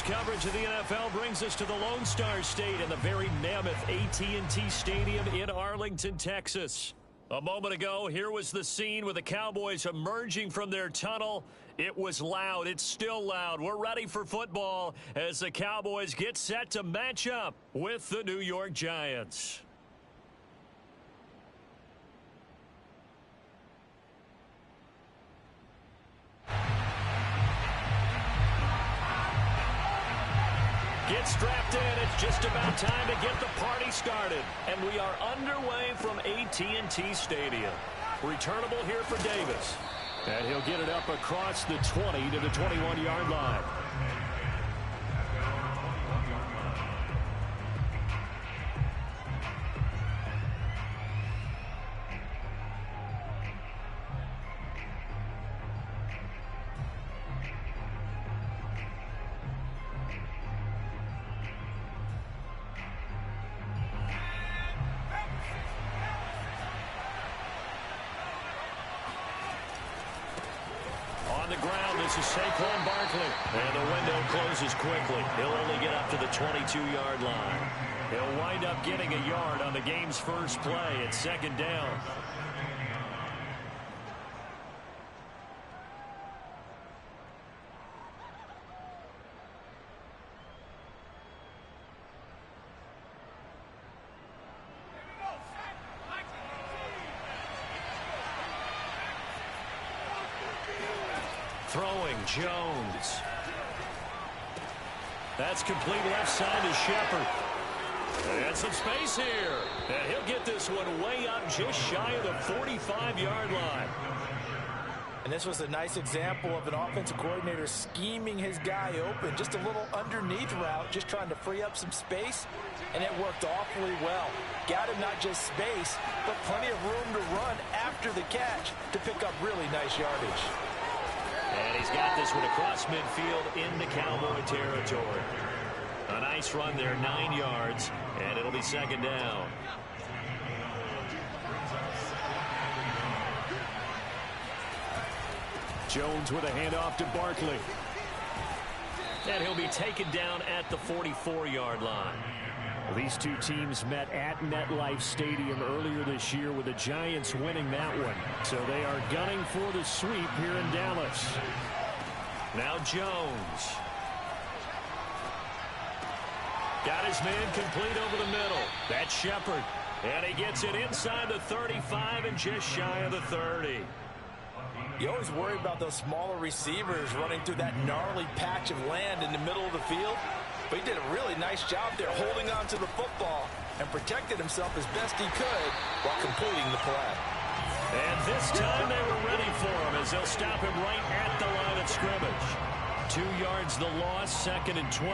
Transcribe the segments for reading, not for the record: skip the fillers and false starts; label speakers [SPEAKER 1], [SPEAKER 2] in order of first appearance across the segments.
[SPEAKER 1] Sports coverage of the NFL brings us to the Lone Star State and the very mammoth AT&T Stadium in Arlington, Texas. A moment ago, here was the scene with the Cowboys emerging from their tunnel. It was loud. It's still loud. We're ready for football as the Cowboys get set to match up with the New York Giants. Get strapped in. It's just about time to get the party started. And we are underway from AT&T Stadium. Returnable here for Davis. And he'll get it up across the 20 to the 21-yard line. This is Saquon Barkley. And the window closes quickly. He'll only get up to the 22-yard line. He'll wind up getting a yard on the game's first play. It's second down. Throwing, Jones. That's complete left side to Shepard. And some space here. And he'll get this one way up just shy of the 45-yard line.
[SPEAKER 2] And this was a nice example of an offensive coordinator scheming his guy open. Just a little underneath route, just trying to free up some space. And it worked awfully well. Got him not just space, but plenty of room to run after the catch to pick up really nice yardage.
[SPEAKER 1] And he's got this one across midfield into Cowboy territory. A nice run there, 9 yards, and it'll be second down. Jones with a handoff to Barkley. And he'll be taken down at the 44-yard line. These two teams met at MetLife Stadium earlier this year with the Giants winning that one. So they are gunning for the sweep here in Dallas. Now Jones. Got his man complete over the middle. That's Shepard. And he gets it inside the 35 and just shy of the 30.
[SPEAKER 2] You always worry about those smaller receivers running through that gnarly patch of land in the middle of the field. But he did a really nice job there holding on to the football and protected himself as best he could while completing the play.
[SPEAKER 1] And this time they were ready for him as they'll stop him right at the line of scrimmage. 2 yards the loss, second and 12.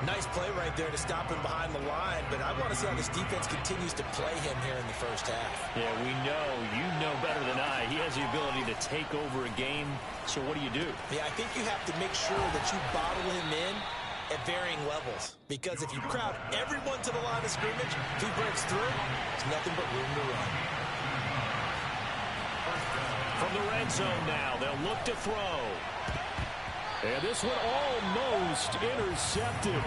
[SPEAKER 2] Nice play right there to stop him behind the line, but I want to see how this defense continues to play him here in the first half.
[SPEAKER 1] Yeah, we know. You know better than I. He has the ability to take over a game, so what do you do?
[SPEAKER 2] Yeah, I think you have to make sure that you bottle him in at varying levels, because if you crowd everyone to the line of scrimmage, if he breaks through, there's nothing but room to run.
[SPEAKER 1] From the red zone now, they'll look to throw. And this one almost intercepted.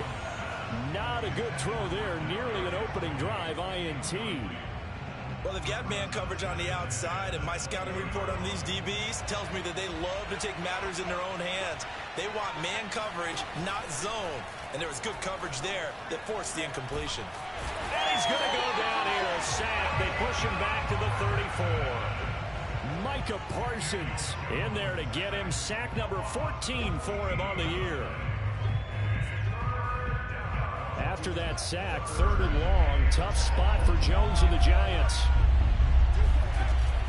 [SPEAKER 1] Not a good throw there, nearly an opening drive INT.
[SPEAKER 2] Well, they've got man coverage on the outside, and my scouting report on these DBs tells me that they love to take matters in their own hands. They want man coverage, not zone. And there was good coverage there that forced the incompletion.
[SPEAKER 1] And he's going to go down here, a sack. They push him back to the 34. Micah Parsons in there to get him. Sack number 14 for him on the year. After that sack, third and long. Tough spot for Jones and the Giants.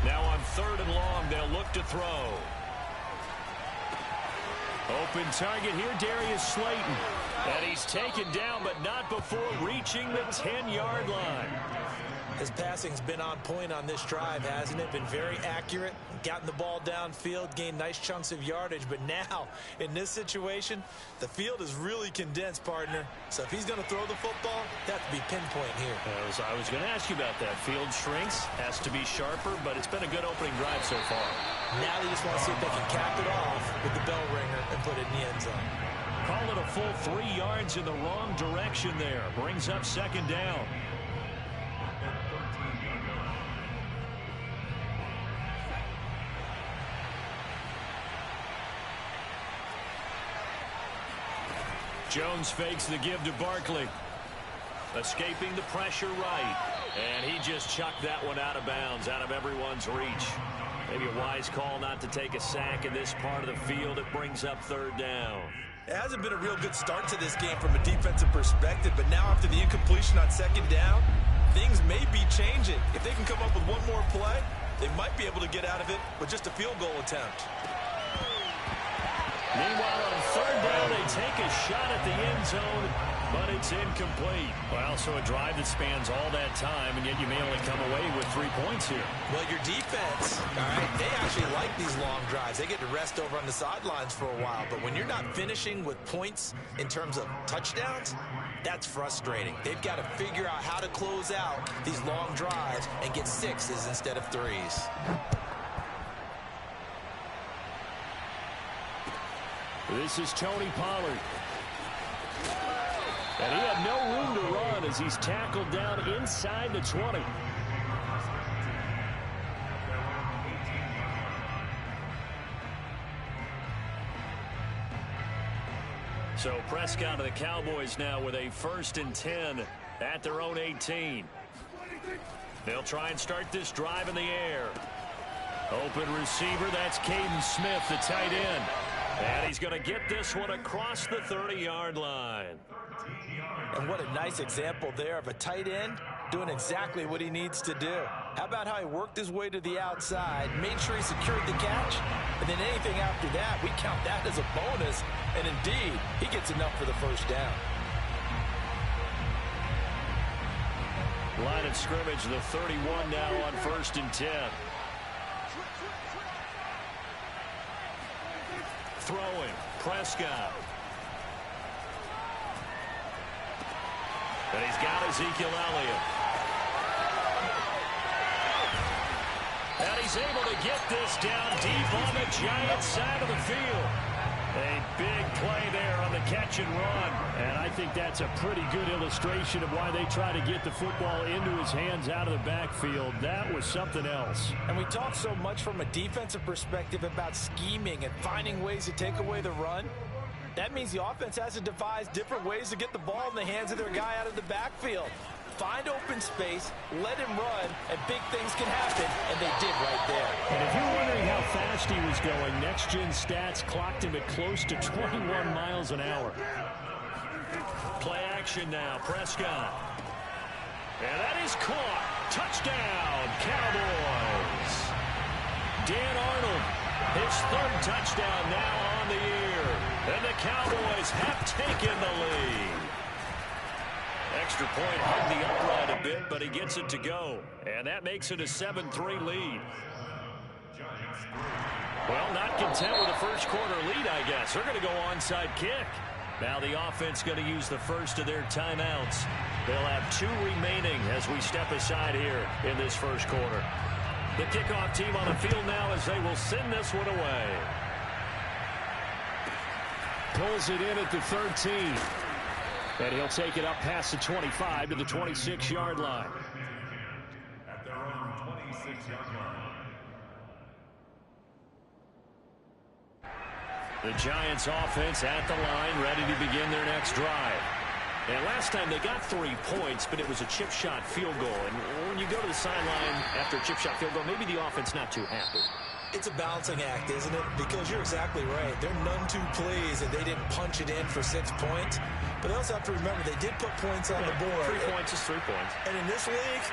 [SPEAKER 1] Now on third and long, they'll look to throw. Open target here, Darius Slayton. And he's taken down, but not before reaching the 10-yard line.
[SPEAKER 2] His passing's been on point on this drive, hasn't it? Been very accurate, gotten the ball downfield, gained nice chunks of yardage. But now, in this situation, the field is really condensed, partner. So if he's going to throw the football, that has to be pinpoint here.
[SPEAKER 1] I was going to ask you about that. Field shrinks, has to be sharper, but it's been a good opening drive so far.
[SPEAKER 2] Now they just want to see if they can cap it off with the bell ringer and put it in the end zone.
[SPEAKER 1] Call it a full 3 yards in the wrong direction there. Brings up second down. Jones fakes the give to Barkley. Escaping the pressure right. And he just chucked that one out of bounds, out of everyone's reach. Maybe a wise call not to take a sack in this part of the field. It brings up third down.
[SPEAKER 2] It hasn't been a real good start to this game from a defensive perspective, but now after the incompletion on second down, things may be changing. If they can come up with one more play, they might be able to get out of it with just a field goal attempt.
[SPEAKER 1] Meanwhile, on third down, they take a shot at the end zone, but it's incomplete. Well, so a drive that spans all that time, and yet you may only come away with 3 points here.
[SPEAKER 2] Well, your defense, all right, they actually like these long drives. They get to rest over on the sidelines for a while, but when you're not finishing with points in terms of touchdowns, that's frustrating. They've got to figure out how to close out these long drives and get 6s instead of 3s.
[SPEAKER 1] This is Tony Pollard. And he had no room to run as he's tackled down inside the 20. So Prescott of the Cowboys now with a 1st and 10 at their own 18. They'll try and start this drive in the air. Open receiver, that's Caden Smith, the tight end. And he's going to get this one across the 30-yard line.
[SPEAKER 2] And what a nice example there of a tight end doing exactly what he needs to do. How about how he worked his way to the outside, made sure he secured the catch, and then anything after that, we count that as a bonus. And indeed, he gets enough for the first down.
[SPEAKER 1] Line of scrimmage, the 31 now on 1st and 10. Throwing, Prescott. And he's got Ezekiel Elliott. And he's able to get this down deep on the Giants side of the field. A big play there on the catch and run. And I think that's a pretty good illustration of why they try to get the football into his hands out of the backfield. That was something else.
[SPEAKER 2] And we talk so much from a defensive perspective about scheming and finding ways to take away the run. That means the offense has to devise different ways to get the ball in the hands of their guy out of the backfield. Find open space, let him run, and big things can happen, and they did right there.
[SPEAKER 1] And if you're wondering how fast he was going, Next Gen Stats clocked him at close to 21 miles an hour. Play action now, Prescott. And that is caught. Touchdown, Cowboys. Dan Arnold, his 3rd touchdown now on the year. And the Cowboys have taken the lead. Extra point hugged the upright a bit, but he gets it to go. And that makes it a 7-3 lead. Well, not content with the first quarter lead, I guess. They're going to go onside kick. Now the offense going to use the first of their timeouts. They'll have 2 remaining as we step aside here in this first quarter. The kickoff team on the field now as they will send this one away. Pulls it in at the 13. And he'll take it up past the 25 to the 26-yard line.
[SPEAKER 3] At their own 26-yard line.
[SPEAKER 1] The Giants offense at the line, ready to begin their next drive. And last time they got 3 points, but it was a chip shot field goal. And when you go to the sideline after a chip shot field goal, maybe the offense not too happy.
[SPEAKER 2] It's a balancing act, isn't it? Because you're exactly right. They're none too pleased that they didn't punch it in for 6 points. But they also have to remember they did put points on the board.
[SPEAKER 1] 3 points is 3 points.
[SPEAKER 2] And in this league,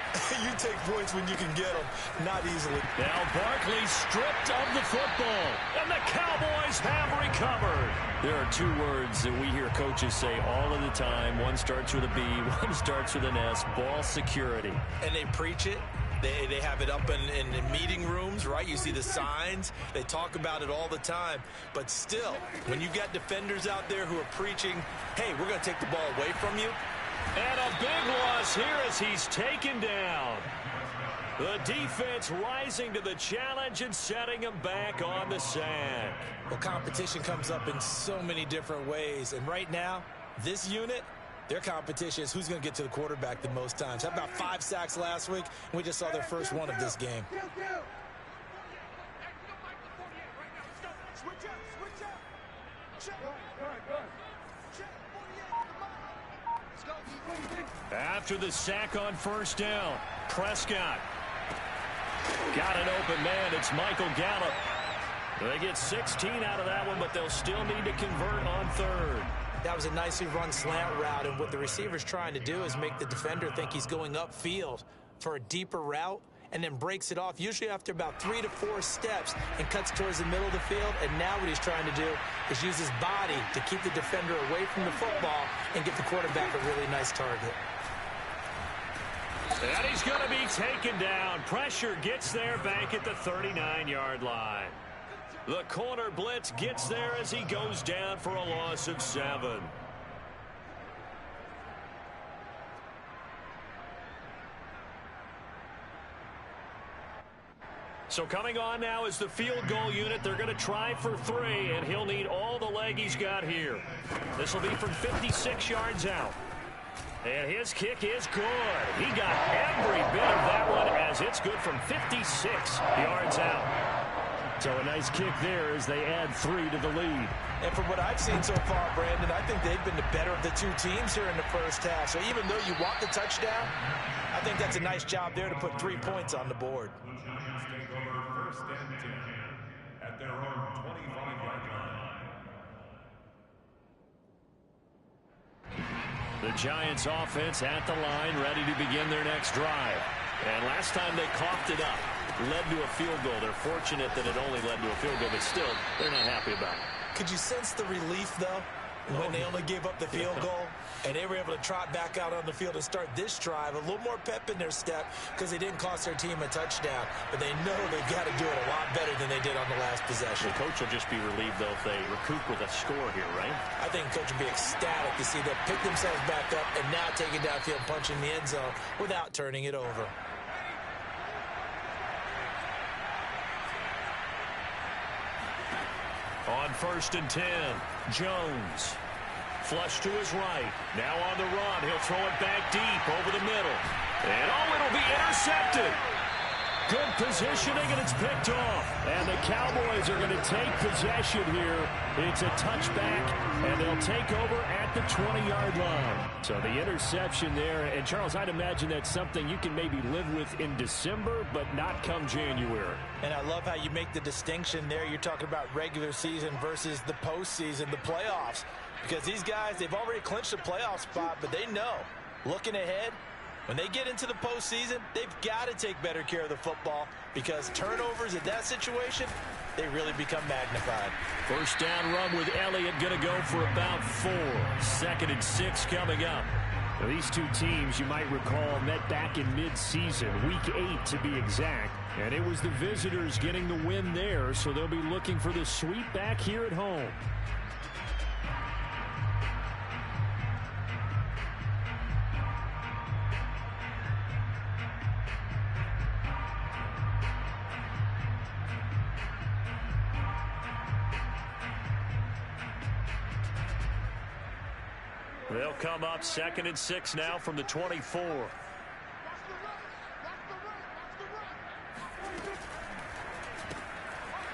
[SPEAKER 2] you take points when you can get them, not easily.
[SPEAKER 1] Now Barkley stripped of the football, and the Cowboys have recovered. There are 2 words that we hear coaches say all of the time. One starts with a B, one starts with an S, ball security.
[SPEAKER 2] And they preach it. They have it up in meeting rooms, right? You see the signs. They talk about it all the time. But still, when you got defenders out there who are preaching, hey, we're going to take the ball away from you.
[SPEAKER 1] And a big loss here as he's taken down. The defense rising to the challenge and setting them back on the sack.
[SPEAKER 2] Well, competition comes up in so many different ways. And right now, this unit, their competition is who's going to get to the quarterback the most times. How about 5 sacks last week? And we just saw their first one of this game.
[SPEAKER 1] After the sack on first down, Prescott got an open man. It's Michael Gallup. They get 16 out of that one, but they'll still need to convert on third.
[SPEAKER 2] That was a nicely run slant route, and what the receiver's trying to do is make the defender think he's going upfield for a deeper route, and then breaks it off, usually after about 3 to 4 steps, and cuts towards the middle of the field. And now what he's trying to do is use his body to keep the defender away from the football and get the quarterback a really nice target.
[SPEAKER 1] And he's going to be taken down. Pressure gets there back at the 39-yard line. The corner blitz gets there as he goes down for a loss of 7. So coming on now is the field goal unit. They're going to try for 3, and he'll need all the leg he's got here. This will be from 56 yards out. And his kick is good. He got every bit of that one as it's good from 56 yards out. So a nice kick there as they add 3 to the lead.
[SPEAKER 2] And from what I've seen so far, Brandon, I think they've been the better of the 2 teams here in the first half. So even though you want the touchdown, I think that's a nice job there to put 3 points on the board.
[SPEAKER 3] The Giants take over first and 10 at their own 25-yard line.
[SPEAKER 1] The Giants offense at the line, ready to begin their next drive. And last time they coughed it up, led to a field goal. They're fortunate that it only led to a field goal, but still, they're not happy about it.
[SPEAKER 2] Could you sense the relief, though, when they only gave up the field goal and they were able to trot back out on the field and start this drive? A little more pep in their step because they didn't cost their team a touchdown, but they know they've got to do it a lot better than they did on the last possession.
[SPEAKER 1] The coach will just be relieved, though, if they recoup with a score here, right?
[SPEAKER 2] I think the coach will be ecstatic to see them pick themselves back up and now take it downfield, punching the end zone without turning it over.
[SPEAKER 1] On first and 10, Jones. Flush to his right. Now on the run. He'll throw it back deep over the middle. And it'll be intercepted. Good positioning, and it's picked off. And the Cowboys are going to take possession here. It's a touchback, and they'll take over at the 20-yard line. So the interception there. And, Charles, I'd imagine that's something you can maybe live with in December, but not come January.
[SPEAKER 2] And I love how you make the distinction there. You're talking about regular season versus the postseason, the playoffs. Because these guys, they've already clinched a playoff spot, but they know, looking ahead, when they get into the postseason, they've got to take better care of the football because turnovers in that situation, they really become magnified.
[SPEAKER 1] First down run with Elliott going to go for about 4. 2nd and 6 coming up. Now, these 2 teams, you might recall, met back in mid-season, week 8 to be exact. And it was the visitors getting the win there, so they'll be looking for the sweep back here at home. They'll come up 2nd and 6 now from the 24.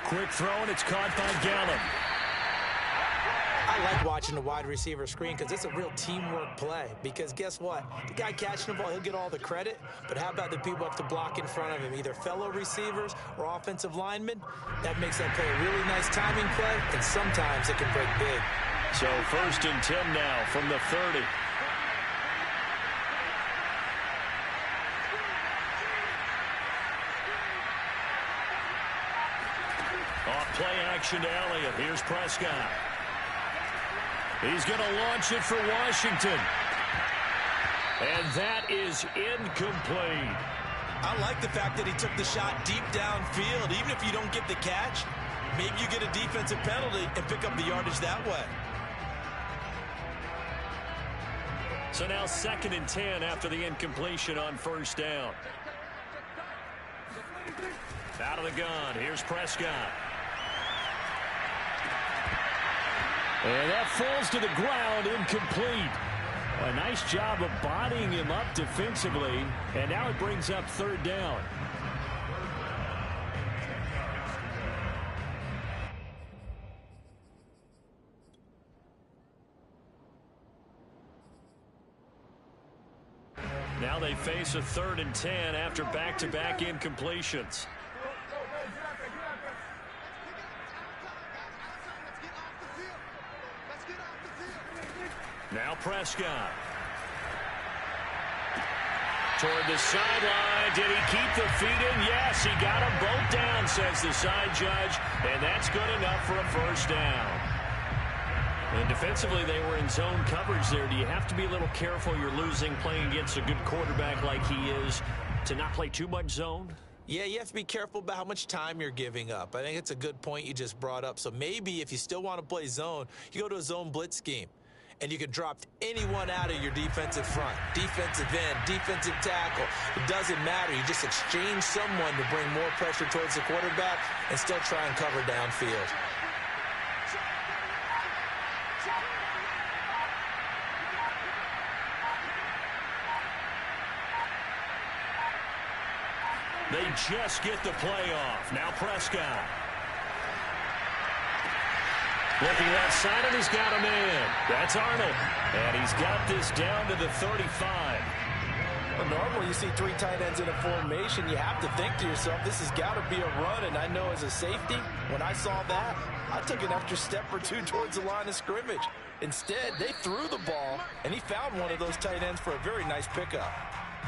[SPEAKER 1] Quick throw, and it's caught by Gallup.
[SPEAKER 2] I like watching the wide receiver screen because it's a real teamwork play. Because guess what? The guy catching the ball, he'll get all the credit. But how about the people up to block in front of him, either fellow receivers or offensive linemen? That makes that play a really nice timing play, and sometimes it can break big.
[SPEAKER 1] So 1st and 10 now from the 30. Off play action to Elliott. Here's Prescott. He's going to launch it for Washington. And that is incomplete.
[SPEAKER 2] I like the fact that he took the shot deep downfield. Even if you don't get the catch, maybe you get a defensive penalty and pick up the yardage that way.
[SPEAKER 1] So now 2nd and 10 after the incompletion on first down. Out of the gun, here's Prescott. And that falls to the ground, incomplete. A nice job of bodying him up defensively, and now it brings up third down. Now they face a 3rd and 10 after back-to-back incompletions. Now Prescott. Toward the sideline. Did he keep the feet in? Yes, he got them both down, says the side judge. And that's good enough for a first down. And defensively, they were in zone coverage there. Do you have to be a little careful? You're losing playing against a good quarterback like he is to not play too much zone?
[SPEAKER 2] Yeah, you have to be careful about how much time you're giving up. I think it's a good point you just brought up. So maybe if you still want to play zone, you go to a zone blitz scheme. And you can drop anyone out of your defensive front, defensive end, defensive tackle. It doesn't matter. You just exchange someone to bring more pressure towards the quarterback and still try and cover downfield.
[SPEAKER 1] They just get the play off. Now Prescott. Looking left side, and he's got a man. That's Arnold. And he's got this down to the 35.
[SPEAKER 2] Well, normally you see 3 tight ends in a formation. You have to think to yourself, this has got to be a run. And I know as a safety, when I saw that, I took an extra step or 2 towards the line of scrimmage. Instead, they threw the ball, and he found one of those tight ends for a very nice pickup.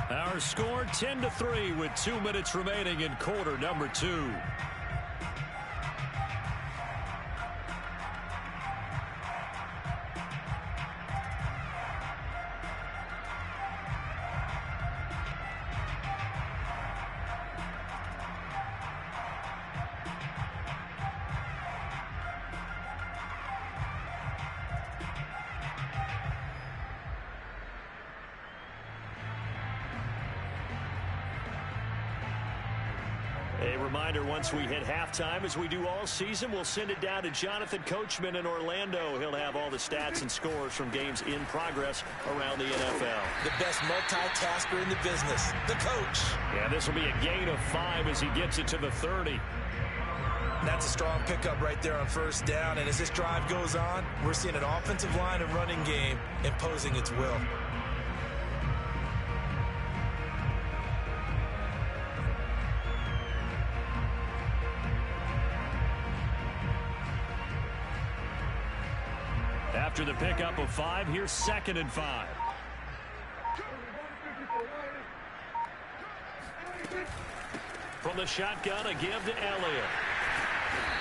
[SPEAKER 1] Our score 10-3 with 2 minutes remaining in quarter number 2. A reminder, once we hit halftime, as we do all season, we'll send it down to Jonathan Coachman in Orlando. He'll have all the stats and scores from games in progress around the NFL.
[SPEAKER 2] The best multitasker in the business, the coach.
[SPEAKER 1] Yeah, this will be a gain of 5 as he gets it to the 30.
[SPEAKER 2] That's a strong pickup right there on first down. And as this drive goes on, we're seeing an offensive line and running game imposing its will.
[SPEAKER 1] After the pickup of 5, here's 2nd and 5. From the shotgun, a give to Elliott.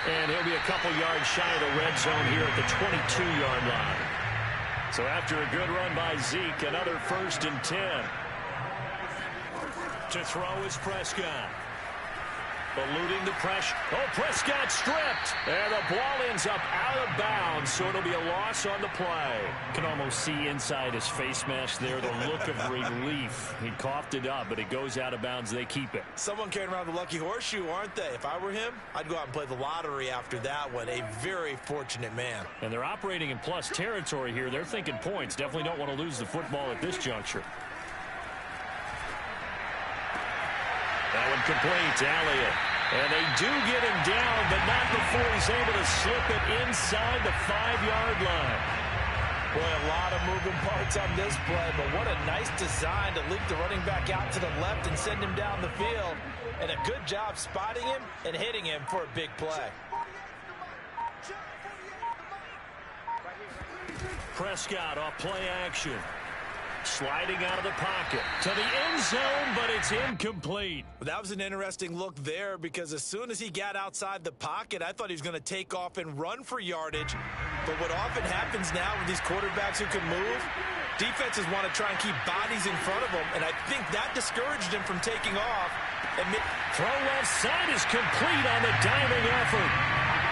[SPEAKER 1] And he'll be a couple yards shy of the red zone here at the 22-yard line. So after a good run by Zeke, another 1st and 10. To throw is Prescott. Eluding the pressure. Oh, Prescott stripped. And the ball ends up out of bounds, so it'll be a loss on the play. Can almost see inside his face mask there the look of relief. He coughed it up, but it goes out of bounds. They keep it.
[SPEAKER 2] Someone carrying around the lucky horseshoe, aren't they? If I were him, I'd go out and play the lottery after that one. A very fortunate man.
[SPEAKER 1] And they're operating in plus territory here. They're thinking points. Definitely don't want to lose the football at this juncture. That one complete to Elliott. And they do get him down, but not before he's able to slip it inside the 5-yard line.
[SPEAKER 2] Boy, a lot of moving parts on this play, but what a nice design to leak the running back out to the left and send him down the field. And a good job spotting him and hitting him for a big play.
[SPEAKER 1] Prescott off play action. Sliding out of the pocket to the end zone, but it's incomplete.
[SPEAKER 2] That was an interesting look there because as soon as he got outside the pocket, I thought he was going to take off and run for yardage. But what often happens now with these quarterbacks who can move, defenses want to try and keep bodies in front of them, and I think that discouraged him from taking off.
[SPEAKER 1] Throw left side is complete on the diving effort.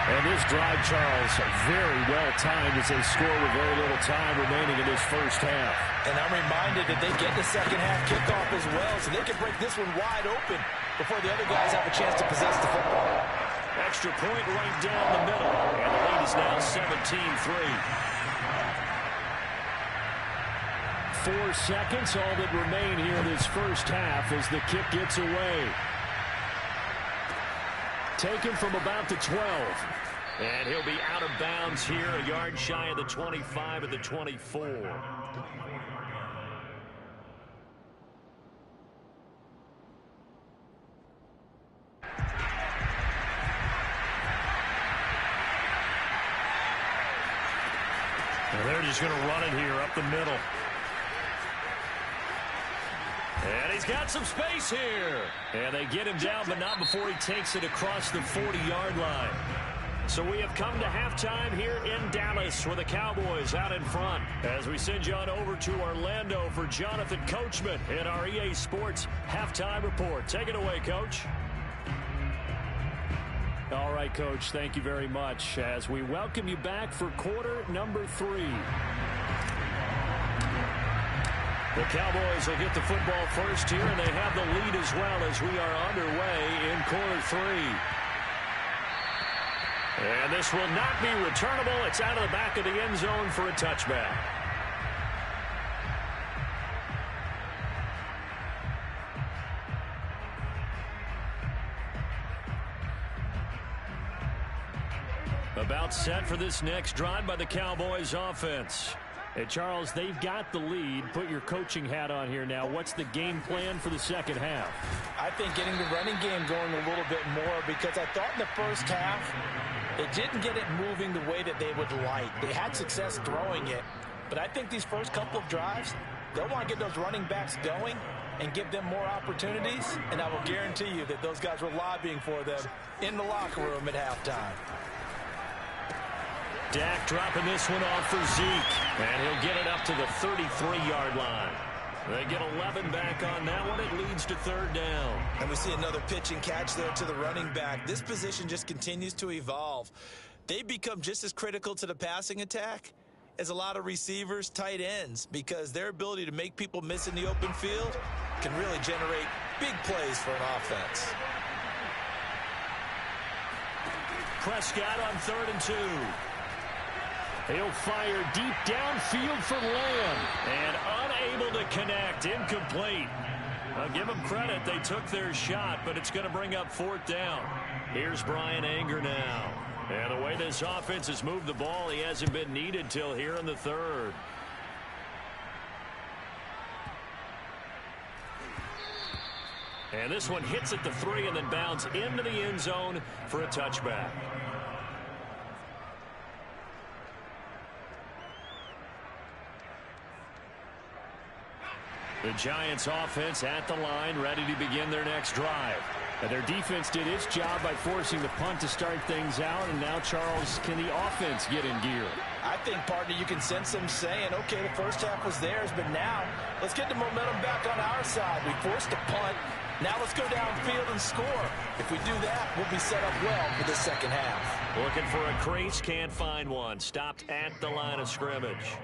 [SPEAKER 1] And this drive, Charles, very well timed as they score with very little time remaining in this first half.
[SPEAKER 2] And I'm reminded that they get the second half kickoff as well, so they can break this one wide open before the other guys have a chance to possess the football.
[SPEAKER 1] Extra point right down the middle, and the lead is now 17-3. 4 seconds, all that remain here in this first half as the kick gets away. Taken from about the 12. And he'll be out of bounds here, a yard shy of the 25 at the 24. And they're just going to run it here up the middle. And he's got some space here. And they get him down, but not before he takes it across the 40-yard line. So we have come to halftime here in Dallas with the Cowboys out in front. As we send you on over to Orlando for Jonathan Coachman in our EA Sports Halftime Report. Take it away, Coach. All right, Coach, thank you very much as we welcome you back for quarter number 3. The Cowboys will get the football first here, and they have the lead as well as we are underway in quarter 3. And this will not be returnable. It's out of the back of the end zone for a touchback. About set for this next drive by the Cowboys offense. Hey, Charles, they've got the lead. Put your coaching hat on here now. What's the game plan for the second half?
[SPEAKER 2] I think getting the running game going a little bit more because I thought in the first half they didn't get it moving the way that they would like. They had success throwing it, but I think these first couple of drives, they'll want to get those running backs going and give them more opportunities, and I will guarantee you that those guys were lobbying for them in the locker room at halftime.
[SPEAKER 1] Dak dropping this one off for Zeke, and he'll get it up to the 33-yard line. They get 11 back on that one. It leads to third down.
[SPEAKER 2] And we see another pitch and catch there to the running back. This position just continues to evolve. They become just as critical to the passing attack as a lot of receivers, tight ends, because their ability to make people miss in the open field can really generate big plays for an offense.
[SPEAKER 1] Prescott on 3rd and 2. He'll fire deep downfield for Lamb. And unable to connect. Incomplete. I'll give them credit. They took their shot, but it's going to bring up 4th down. Here's Brian Anger now. And the way this offense has moved the ball, he hasn't been needed till here in the 3rd. And this one hits at the 3 and then bounds into the end zone for a touchback. The Giants offense at the line, ready to begin their next drive. And their defense did its job by forcing the punt to start things out. And now, Charles, can the offense get in gear?
[SPEAKER 2] I think, partner, you can sense them saying, okay, the first half was theirs, but now let's get the momentum back on our side. We forced a punt. Now let's go downfield and score. If we do that, we'll be set up well for the second half.
[SPEAKER 1] Looking for a crease, can't find one. Stopped at the line of scrimmage.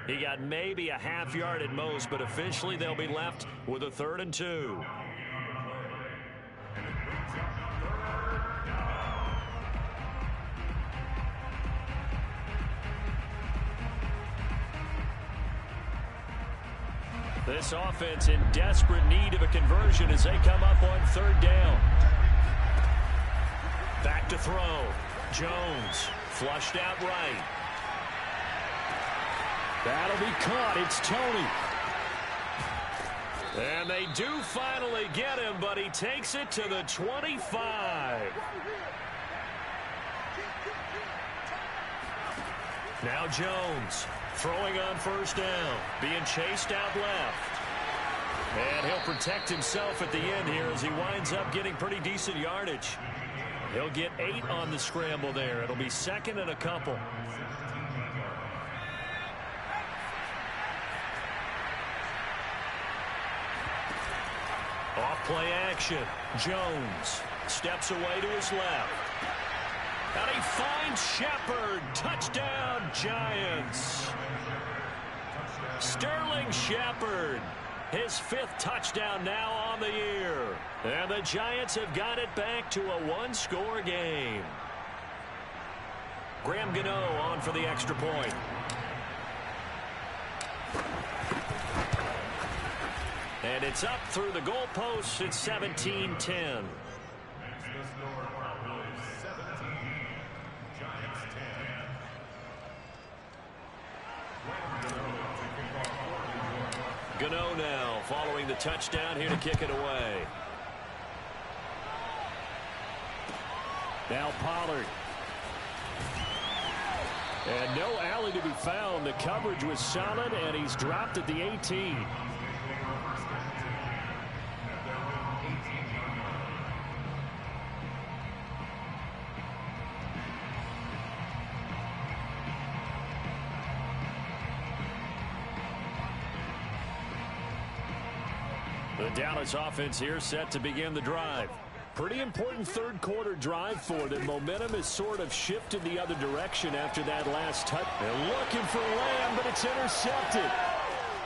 [SPEAKER 1] He got maybe a half yard at most, but officially they'll be left with a 3rd and 2. This offense in desperate need of a conversion as they come up on 3rd down. Back to throw. Jones flushed out right. That'll be caught. It's Tony. And they do finally get him, but he takes it to the 25. Now Jones throwing on 1st down, being chased out left. And he'll protect himself at the end here as he winds up getting pretty decent yardage. He'll get 8 on the scramble there. It'll be 2nd and a couple. Off play action. Jones steps away to his left. And he finds Shepard. Touchdown, Giants. Sterling Shepard. His 5th touchdown now on the year. And the Giants have got it back to a one-score game. Graham Gano on for the extra point. And it's up through the goalposts. It's 17-10. Gano now following the touchdown here to kick it away. Now Pollard. And no alley to be found. The coverage was solid, and he's dropped at the 18. The Dallas offense here set to begin the drive. Pretty important third-quarter drive for them. Momentum has sort of shifted the other direction after that last touch. They're looking for Lamb, but it's intercepted.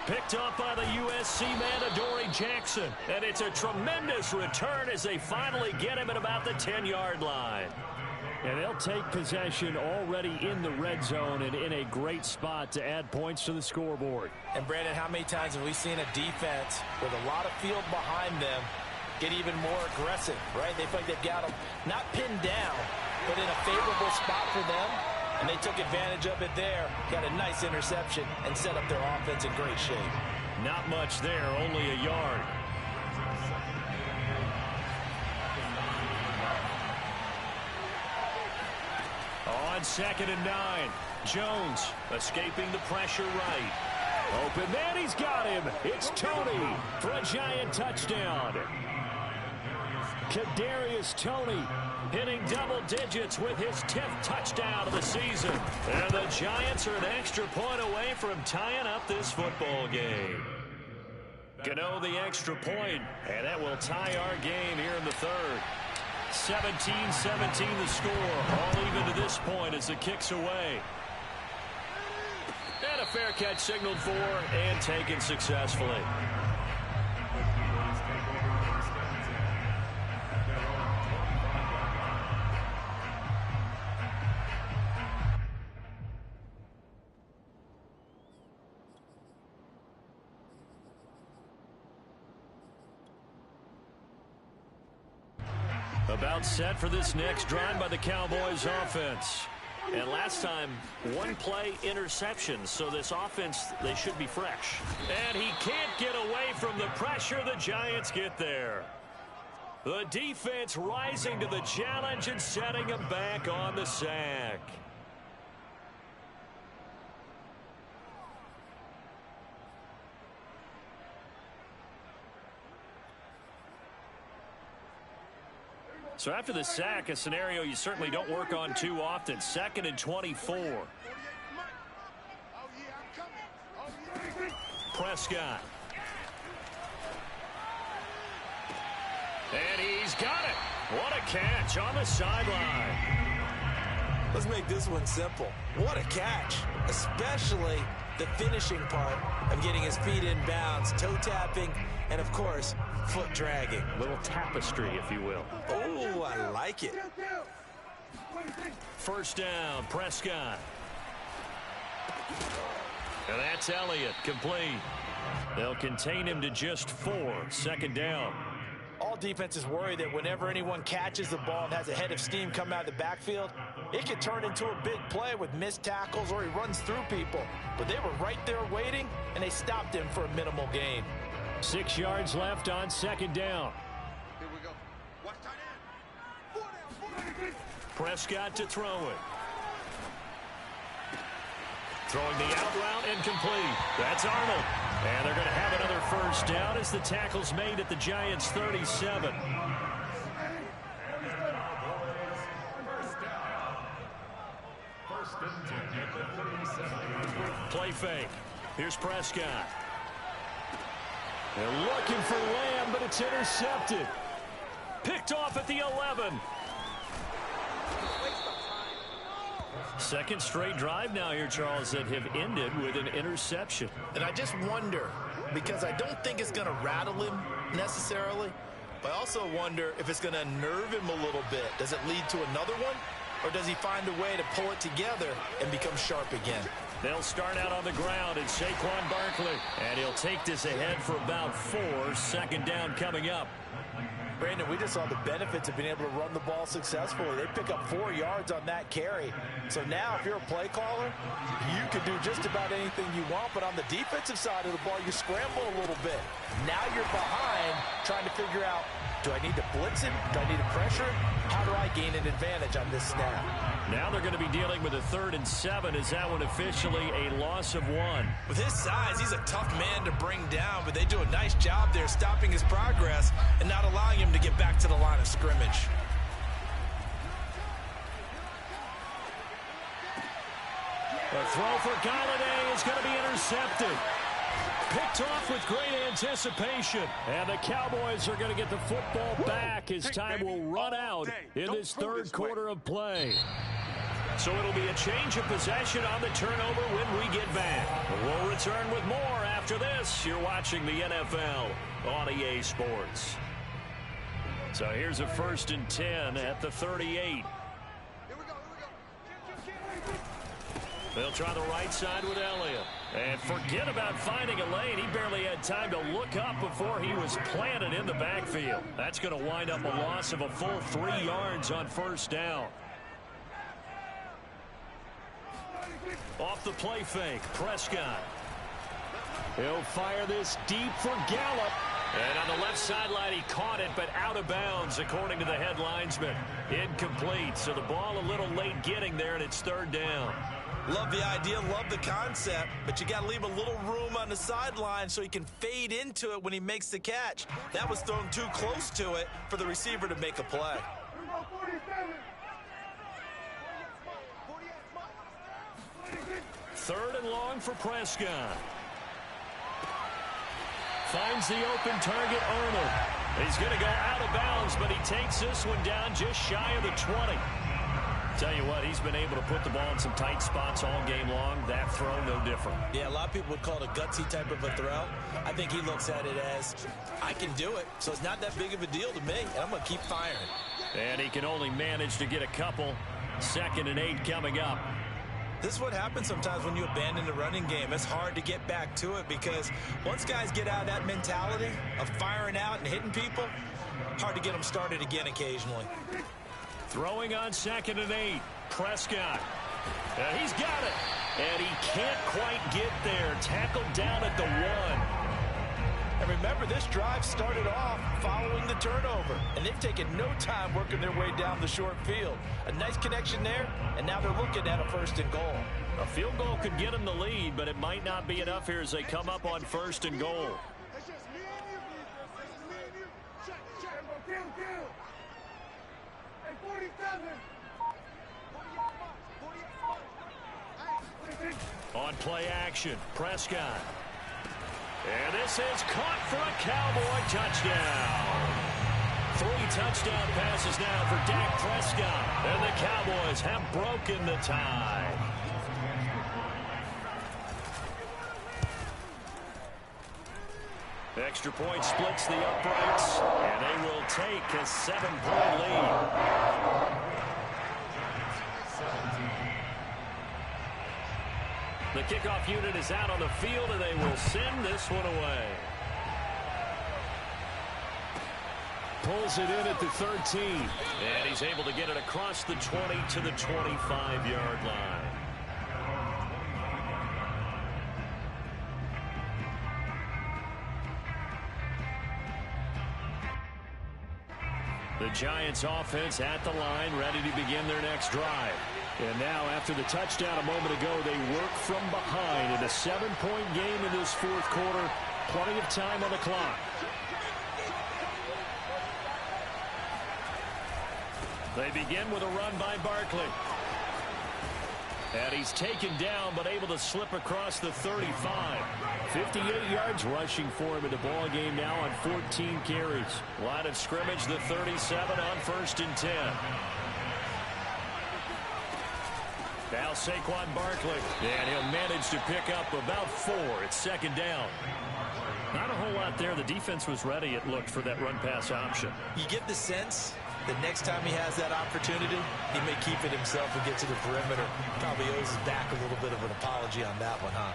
[SPEAKER 1] Picked up by the USC man, Adoree Jackson. And it's a tremendous return as they finally get him at about the 10-yard line. And they'll take possession already in the red zone and in a great spot to add points to the scoreboard.
[SPEAKER 2] And, Brandon, how many times have we seen a defense with a lot of field behind them get even more aggressive, right? They feel like they've got them not pinned down, but in a favorable spot for them, and they took advantage of it there, got a nice interception, and set up their offense in great shape.
[SPEAKER 1] Not much there, only a yard. On 2nd and 9, Jones escaping the pressure right. Open man, he's got him. It's Toney for a Giant touchdown. Kadarius Toney hitting double digits with his 10th touchdown of the season. And the Giants are an extra point away from tying up this football game. Gano the extra point, and that will tie our game here in the third. 17-17 the score, all even to this point as the kick's away. And a fair catch signaled for and taken successfully. About set for this next drive by the Cowboys offense. And last time, one play interception, so this offense, they should be fresh. And he can't get away from the pressure. The Giants get there. The defense rising to the challenge and setting him back on the sack. So after the sack, a scenario you certainly don't work on too often. 2nd and 24. Prescott. And he's got it. What a catch on the sideline.
[SPEAKER 2] Let's make this one simple. What a catch, especially the finishing part of getting his feet in bounds, toe tapping, and of course, foot dragging.
[SPEAKER 1] Little tapestry, if you will.
[SPEAKER 2] Oh, I like it.
[SPEAKER 1] First down, Prescott. And that's Elliott, complete. They'll contain him to just 4. 2nd down.
[SPEAKER 2] All defenses worry that whenever anyone catches the ball and has a head of steam come out of the backfield, it could turn into a big play with missed tackles or he runs through people. But they were right there waiting, and they stopped him for a minimal gain.
[SPEAKER 1] 6 yards left on 2nd down.
[SPEAKER 4] Here we go. Watch tight end.
[SPEAKER 1] Prescott to throw it. Throwing the out route and complete. That's Arnold. And they're going to have another first down as the tackle's made at the Giants' 37. Play fake. Here's Prescott. They're looking for Lamb, but it's intercepted. Picked off at the 11. Second straight drive now here, Charles, that have ended with an interception.
[SPEAKER 2] And I just wonder, because I don't think it's going to rattle him necessarily, but I also wonder if it's going to unnerve him a little bit. Does it lead to another one, or does he find a way to pull it together and become sharp again?
[SPEAKER 1] They'll start out on the ground, and Saquon Barkley, and he'll take this ahead for about 4. Second down coming up.
[SPEAKER 2] Brandon, we just saw the benefits of being able to run the ball successfully. They pick up 4 yards on that carry. So now if you're a play caller, you can do just about anything you want. But on the defensive side of the ball, you scramble a little bit. Now you're behind trying to figure out, do I need to blitz him? Do I need to pressure him? How do I gain an advantage on this snap?
[SPEAKER 1] Now they're going to be dealing with a 3rd and 7. Is that one officially a loss of 1?
[SPEAKER 2] With his size, he's a tough man to bring down, but they do a nice job there stopping his progress and not allowing him to get back to the line of scrimmage.
[SPEAKER 1] The throw for Giantnation is going to be intercepted. Picked off with great anticipation. And the Cowboys are going to get the football back as time will run out in this 3rd quarter of play. So it'll be a change of possession on the turnover when we get back. We'll return with more after this. You're watching the NFL on EA Sports. So here's a 1st and 10 at the 38. They'll try the right side with Elliott. And forget about finding a lane. He barely had time to look up before he was planted in the backfield. That's going to wind up a loss of a full 3 yards on 1st down. Off the play fake, Prescott. He'll fire this deep for Gallup. And on the left sideline, he caught it, but out of bounds, according to the head linesman. Incomplete, so the ball a little late getting there, and it's 3rd down.
[SPEAKER 2] Love the idea, love the concept, but you got to leave a little room on the sideline so he can fade into it when he makes the catch. That was thrown too close to it for the receiver to make a play.
[SPEAKER 1] 3rd and long for Prescott. Finds the open target, Arnold. He's going to go out of bounds, but he takes this one down just shy of the 20. Tell you what, he's been able to put the ball in some tight spots all game long. That throw, no different.
[SPEAKER 2] Yeah, a lot of people would call it a gutsy type of a throw. I think he looks at it as, I can do it, so it's not that big of a deal to me, and I'm going to keep firing.
[SPEAKER 1] And he can only manage to get a couple. 2nd and 8 coming up.
[SPEAKER 2] This is what happens sometimes when you abandon the running game. It's hard to get back to it because once guys get out of that mentality of firing out and hitting people, hard to get them started again occasionally.
[SPEAKER 1] Throwing on 2nd and 8. Prescott. He's got it. And he can't quite get there. Tackled down at the 1.
[SPEAKER 2] And remember, this drive started off following the turnover. And they've taken no time working their way down the short field. A nice connection there, and now they're looking at a 1st and goal.
[SPEAKER 1] A field goal could get them the lead, but it might not be enough here as they come up on 1st and goal. On play action, Prescott. And this is caught for a Cowboy touchdown. 3 touchdown passes now for Dak Prescott. And the Cowboys have broken the tie. Extra point splits the uprights, and they will take a 7-point lead. The kickoff unit is out on the field, and they will send this one away. Pulls it in at the 13. And he's able to get it across the 20 to the 25-yard line. The Giants offense at the line, ready to begin their next drive. And now, after the touchdown a moment ago, they work from behind in a 7-point game in this 4th quarter. Plenty of time on the clock. They begin with a run by Barkley. And he's taken down, but able to slip across the 35. 58 yards rushing for him in the ball game now on 14 carries. Line of scrimmage, the 37 on 1st and 10. Now Saquon Barkley. And he'll manage to pick up about 4. It's second down. Not a whole lot there. The defense was ready, it looked, for that run-pass option.
[SPEAKER 2] You get the sense that next time he has that opportunity, he may keep it himself and get to the perimeter. Probably owes his back a little bit of an apology on that one, huh?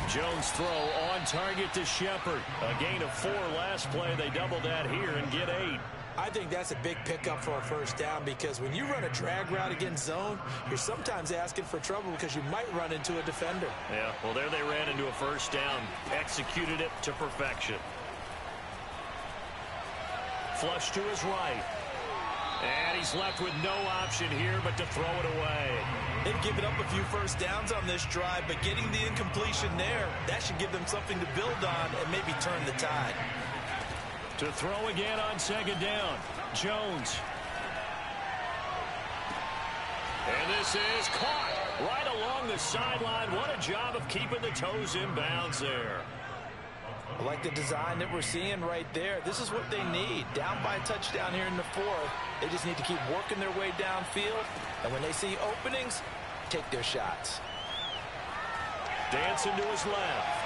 [SPEAKER 1] Jones throw on target to Shepard. A gain of 4 last play. They double that here and get 8.
[SPEAKER 2] I think that's a big pickup for a first down, because when you run a drag route against zone, you're sometimes asking for trouble because you might run into a defender.
[SPEAKER 1] Yeah, well, there they ran into a first down. Executed it to perfection. Flush to his right. And he's left with no option here but to throw it away.
[SPEAKER 2] They've given up a few first downs on this drive, but getting the incompletion there, that should give them something to build on and maybe turn the tide.
[SPEAKER 1] To throw again on second down. Jones. And this is caught right along the sideline. What a job of keeping the toes in bounds there.
[SPEAKER 2] I like the design that we're seeing right there. This is what they need. Down by a touchdown here in the 4th. They just need to keep working their way downfield. And when they see openings, take their shots.
[SPEAKER 1] Dancing to his left.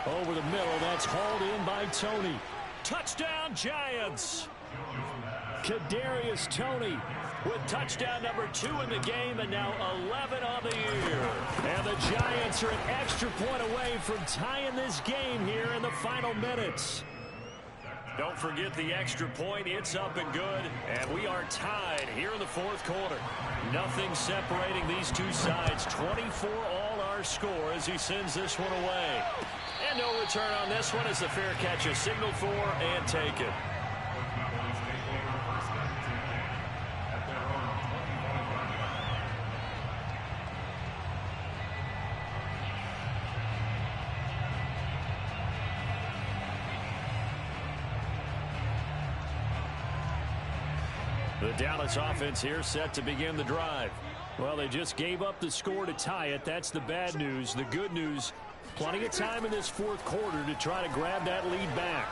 [SPEAKER 1] Over the middle, that's hauled in by Tony. Touchdown, Giants! Kadarius Toney with touchdown number 2 in the game, and now 11 on the year. And the Giants are an extra point away from tying this game here in the final minutes. Don't forget the extra point. It's up and good, and we are tied here in the 4th quarter. Nothing separating these two sides. 24 all our score as he sends this one away. And no return on this one as the fair catch is signaled for and taken. The Dallas offense here set to begin the drive. Well, they just gave up the score to tie it. That's the bad news. The good news, plenty of time in this 4th quarter to try to grab that lead back.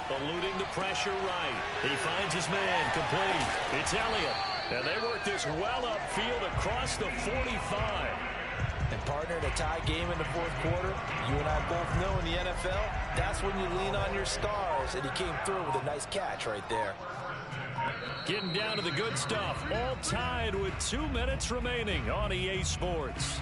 [SPEAKER 1] Eluding the pressure right. He finds his man complete. It's Elliott. And they work this well upfield across the 45.
[SPEAKER 2] And partner, in a tie game in the 4th quarter, you and I both know in the NFL, that's when you lean on your stars. And he came through with a nice catch right there.
[SPEAKER 1] Getting down to the good stuff. All tied with 2 minutes remaining on EA Sports.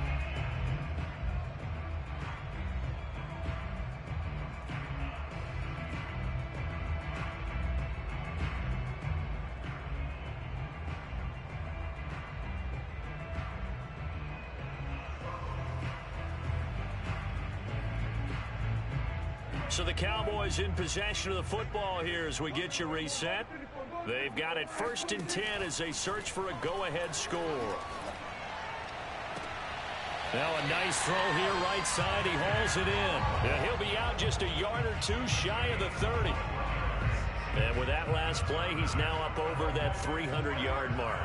[SPEAKER 1] So the Cowboys in possession of the football here as we get you reset. They've got it 1st and 10 as they search for a go-ahead score. Now a nice throw here right side. He hauls it in. And he'll be out just a yard or 2 shy of the 30. And with that last play, he's now up over that 300-yard mark.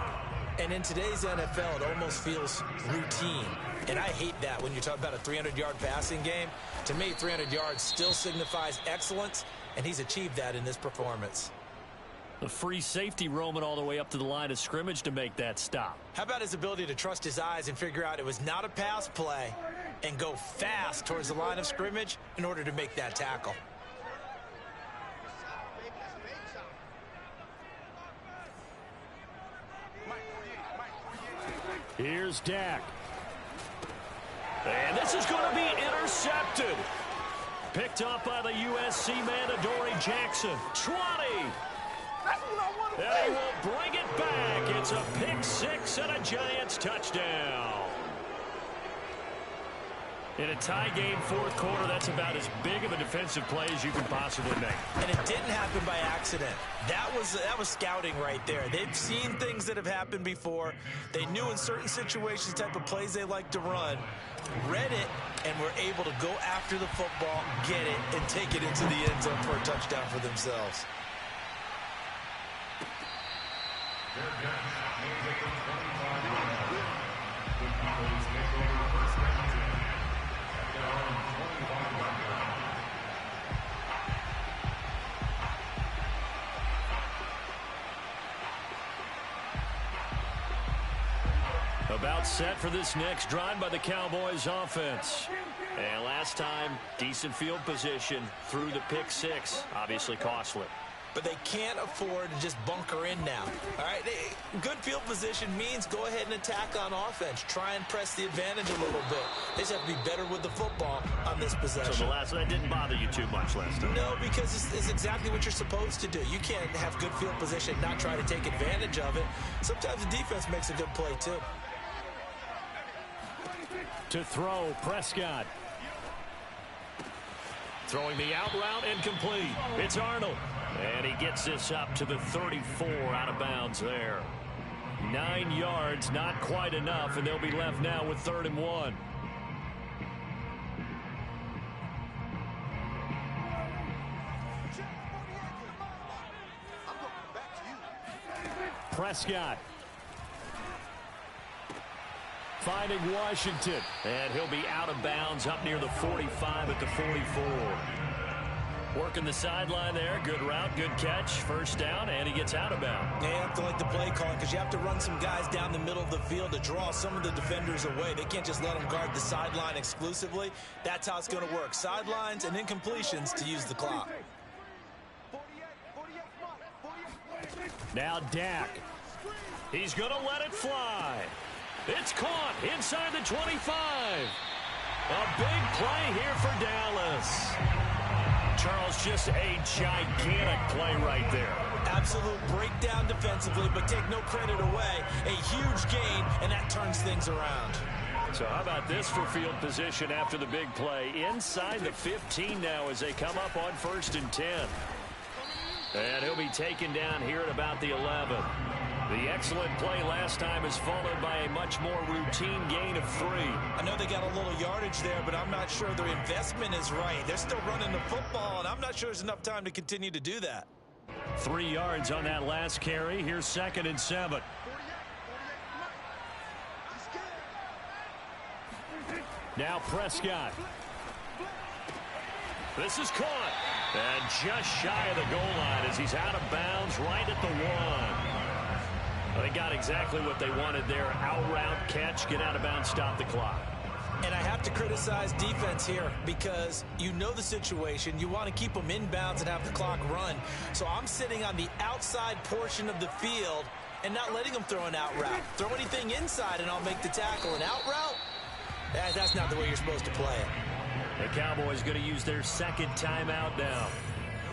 [SPEAKER 2] And in today's NFL, it almost feels routine. And I hate that when you're talking about a 300-yard passing game. To me, 300 yards still signifies excellence, and he's achieved that in this performance.
[SPEAKER 1] The free safety roaming all the way up to the line of scrimmage to make that stop.
[SPEAKER 2] How about his ability to trust his eyes and figure out it was not a pass play and go fast towards the line of scrimmage in order to make that tackle?
[SPEAKER 1] Here's Dak. And this is going to be intercepted. Picked up by the USC man, Adoree Jackson. 20. And he will bring it back. It's a pick 6 and a Giants touchdown. In a tie game 4th quarter, that's about as big of a defensive play as you can possibly make.
[SPEAKER 2] And it didn't happen by accident. That was scouting right there. They've seen things that have happened before. They knew in certain situations the type of plays they like to run, read it, and were able to go after the football, get it, and take it into the end zone for a touchdown for themselves.
[SPEAKER 1] About set for this next drive by the Cowboys offense. And last time, decent field position through the pick six. Obviously costly.
[SPEAKER 2] But they can't afford to just bunker in now. All right, good field position means go ahead and attack on offense. Try and press the advantage a little bit. They just have to be better with the football on this possession.
[SPEAKER 1] So that didn't bother you too much last time?
[SPEAKER 2] No, because it's exactly what you're supposed to do. You can't have good field position and not try to take advantage of it. Sometimes the defense makes a good play, too.
[SPEAKER 1] To throw, Prescott. Throwing the out route and complete. It's Arnold. And he gets this up to the 34 out of bounds there. 9 yards, not quite enough, and they'll be left now with 3rd and 1. Prescott. Finding Washington. And he'll be out of bounds up near the 45 at the 44. Working the sideline there. Good route, good catch. First down, and he gets out of bounds.
[SPEAKER 2] Yeah, you have to like the play calling because you have to run some guys down the middle of the field to draw some of the defenders away. They can't just let them guard the sideline exclusively. That's how it's going to work. Sidelines and incompletions to use the clock.
[SPEAKER 1] Now Dak. He's going to let it fly. It's caught inside the 25. A big play here for Dallas. Charles, just a gigantic play right there.
[SPEAKER 2] Absolute breakdown defensively, but take no credit away. A huge gain, and that turns things around.
[SPEAKER 1] So how about this for field position after the big play? Inside the 15 now as they come up on 1st and 10. And he'll be taken down here at about the 11. The excellent play last time is followed by a much more routine gain of 3.
[SPEAKER 2] I know they got a little yardage there, but I'm not sure their investment is right. They're still running the football, and I'm not sure there's enough time to continue to do that.
[SPEAKER 1] 3 yards on that last carry. Here's 2nd and 7. Now Prescott. This is caught. And just shy of the goal line as he's out of bounds right at the 1. They got exactly what they wanted there. Out route, catch, get out of bounds, stop the clock.
[SPEAKER 2] And I have to criticize defense here because you know the situation. You want to keep them in bounds and have the clock run. So I'm sitting on the outside portion of the field and not letting them throw an out route. Throw anything inside and I'll make the tackle. An out route? That's not the way you're supposed to play it.
[SPEAKER 1] The Cowboys going to use their 2nd timeout now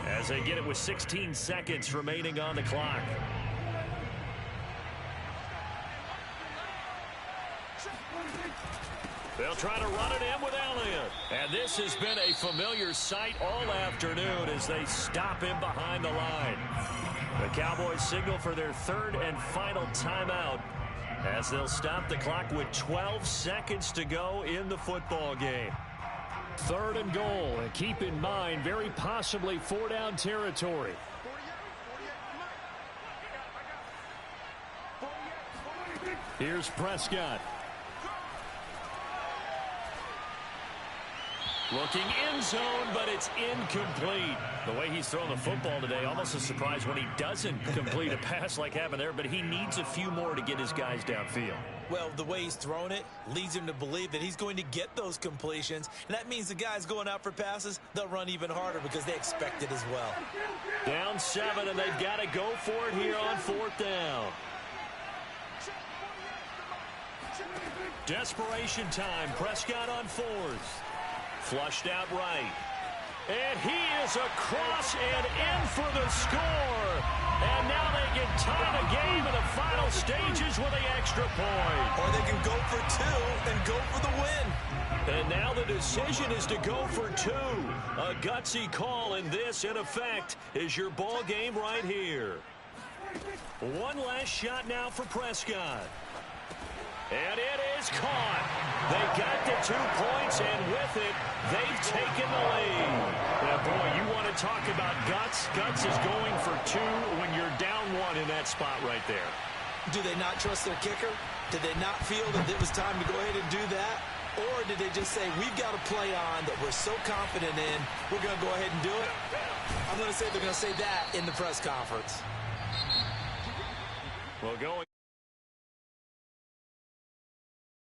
[SPEAKER 1] as they get it with 16 seconds remaining on the clock. They'll try to run it in with Elliott. And this has been a familiar sight all afternoon as they stop him behind the line. The Cowboys signal for their 3rd and final timeout as they'll stop the clock with 12 seconds to go in the football game. 3rd and goal. And keep in mind, very possibly 4-down territory. Here's Prescott. Looking end zone, but it's incomplete. The way he's throwing the football today, almost a surprise when he doesn't complete a pass like happened there, but he needs a few more to get his guys downfield.
[SPEAKER 2] Well, the way he's thrown it leads him to believe that he's going to get those completions, and that means the guys going out for passes, they'll run even harder because they expect it as well.
[SPEAKER 1] Down 7, and they've got to go for it here on 4th down. Desperation time. Prescott on 4th. Flushed out right. And he is across and in for the score. And now they can tie the game in the final stages with the extra point.
[SPEAKER 2] Or they can go for 2 and go for the win.
[SPEAKER 1] And now the decision is to go for 2. A gutsy call, and this, in effect, is your ball game right here. One last shot now for Prescott. And it is caught. They got the 2 points, and with it, they've taken the lead. Now, boy, you want to talk about guts. Guts is going for 2 when you're down 1 in that spot right there.
[SPEAKER 2] Do they not trust their kicker? Did they not feel that it was time to go ahead and do that? Or did they just say, we've got a play on that we're so confident in, we're going to go ahead and do it? I'm going to say they're going to say that in the press conference.
[SPEAKER 1] Well, going